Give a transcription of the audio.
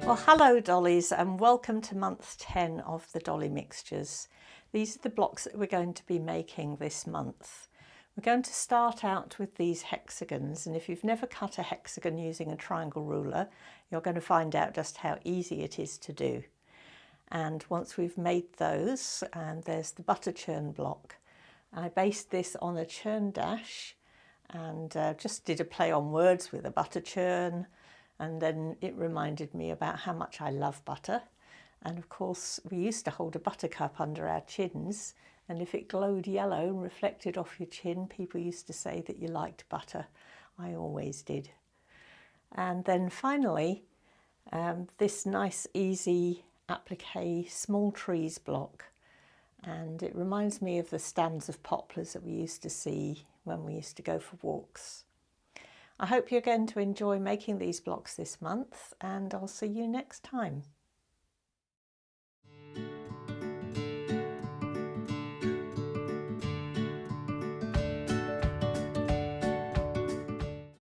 Well, hello Dollies, and welcome to month 10 of the Dolly Mixtures. These are the blocks that we're going to be making this month. We're going to start out with these hexagons, and if you've never cut a hexagon using a triangle ruler, you're going to find out just how easy it is to do. And once we've made those, and there's the butter churn block. I based this on a churn dash and just did a play on words with a butter churn. And then it reminded me about how much I love butter. And of course, we used to hold a buttercup under our chins, and if it glowed yellow and reflected off your chin, people used to say that you liked butter. I always did. And then finally, this nice, easy applique small trees block. And it reminds me of the stands of poplars that we used to see when we used to go for walks. I hope you're going to enjoy making these blocks this month, and I'll see you next time.